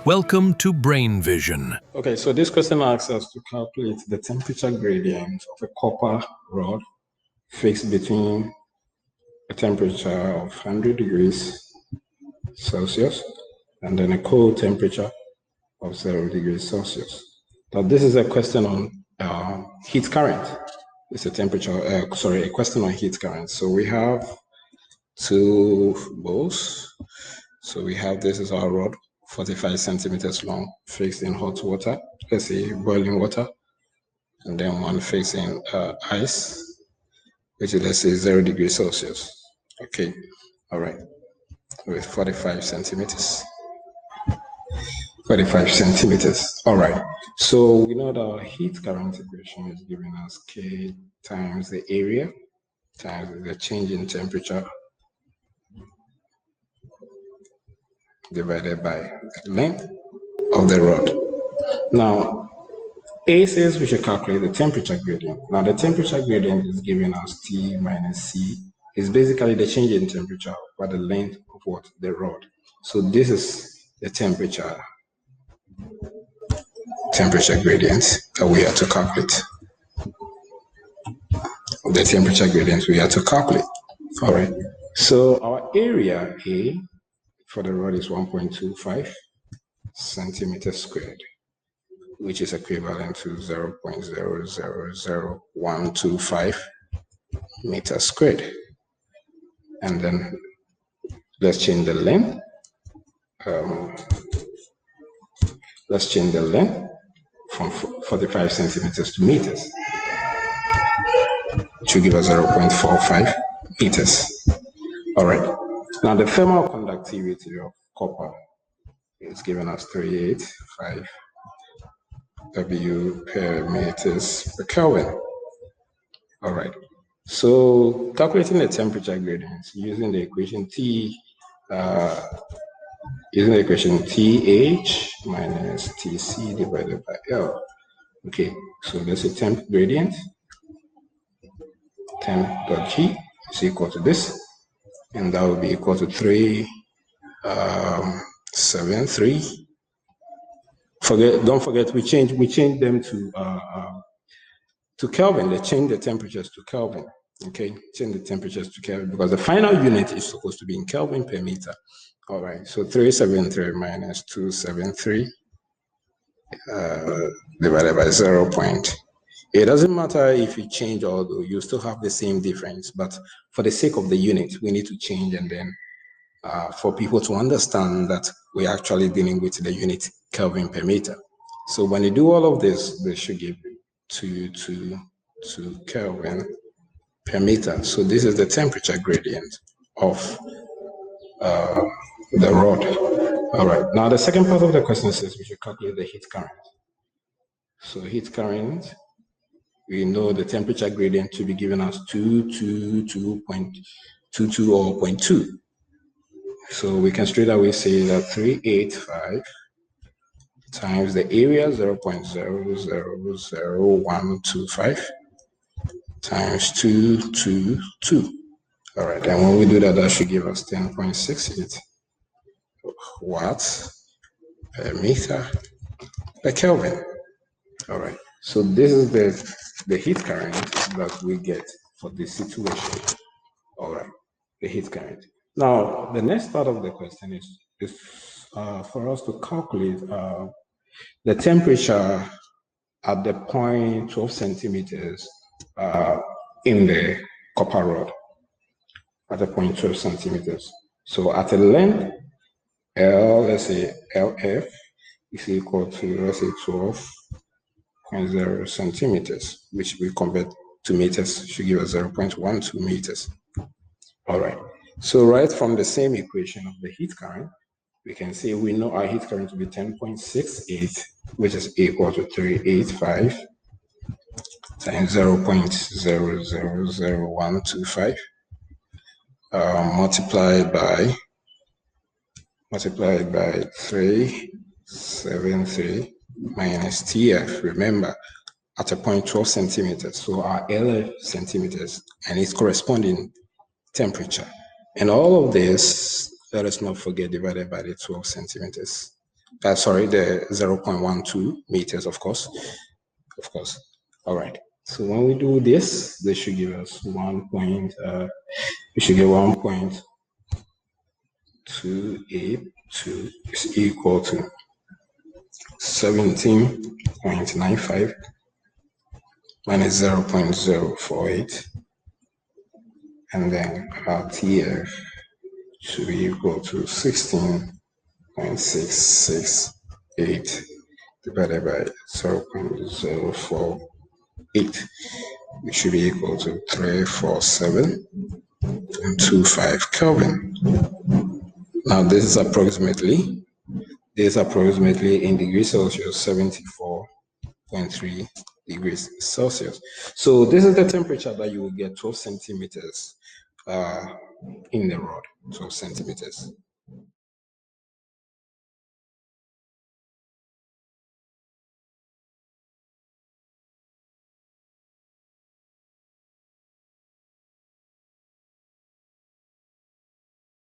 Welcome to Brain Vision. Okay, so this question asks us to calculate the temperature gradient of a copper rod fixed between a temperature of 100 degrees Celsius and then a cold temperature of 0 degrees Celsius. Now, this is a question on heat current. It's a a question on heat current. So we have two bowls. So we have, this is our rod, 45 centimeters long, fixed in hot water, let's say boiling water, and then one fixed in ice, which is, let's say, 0 degrees Celsius. Okay, all right, with 45 centimeters. 45 centimeters. All right. So we know that our heat current equation is giving us K times the area times the change in temperature divided by the length of the rod. Now, A says we should calculate the temperature gradient. Now, the temperature gradient is giving us T minus C. It's basically the change in temperature by the length of what? The rod. So this is the temperature gradient that we have to calculate. The temperature gradient we have to calculate. All right. So our area A for the rod is 1.25 centimeters squared, which is equivalent to 0.000125 meters squared. And then let's change the length. Let's change the length from 45 centimeters to meters, which will give us 0.45 meters. All right. Now the thermal conductivity of copper is giving us 385 W per meters per Kelvin. All right. So calculating the temperature gradient using the equation TH minus TC divided by L. Okay, so there's a temp gradient. Temp dot G is equal to this, and that will be equal to 373. Don't forget, we change them to Kelvin. They change the temperatures to Kelvin. Okay, change the temperatures to Kelvin because the final unit is supposed to be in Kelvin per meter. All right, so 373 minus 273 divided by 0. It doesn't matter if you change, although you still have the same difference, but for the sake of the unit, we need to change, and then for people to understand that we're actually dealing with the unit Kelvin per meter. So when you do all of this, they should give you 2 Kelvin per meter. So this is the temperature gradient of the rod. All right. Now the second part of the question says we should calculate the heat current. So heat current, we know the temperature gradient to be given as 222.22 or 0.2. So we can straight away say that 385 times the area 0.000125 times 222. All right, and when we do that, that should give us 10.68 watts per meter per Kelvin. All right, so this is the heat current that we get for this situation. All right, the heat current. Now, the next part of the question is for us to calculate the temperature at the point 12 centimeters in the copper rod, at the point 12 centimeters. So at a length L, let's say LF is equal to, let's say, 12.0 centimeters, which we convert to meters, should give us 0.12 meters. All right. So right from the same equation of the heat current, we can say we know our heat current to be 10.68, which is equal to 385 times 0.000125 multiplied by 373 minus TF. Remember, at a point 12 centimeters, so our LF centimeters and its corresponding temperature. And all of this, let us not forget, divided by the 12 centimeters. sorry, the 0.12 meters, of course. All right. So when we do this, this should give us we should get 1.282 is equal to 17.95 minus 0.048, and then our TF should be equal to 16.668 divided by 0.048, which should be equal to 347.25 Kelvin. Now this is approximately in degrees Celsius, 74.3 degrees Celsius. So this is the temperature that you will get 12 centimeters in the rod, 12 centimeters.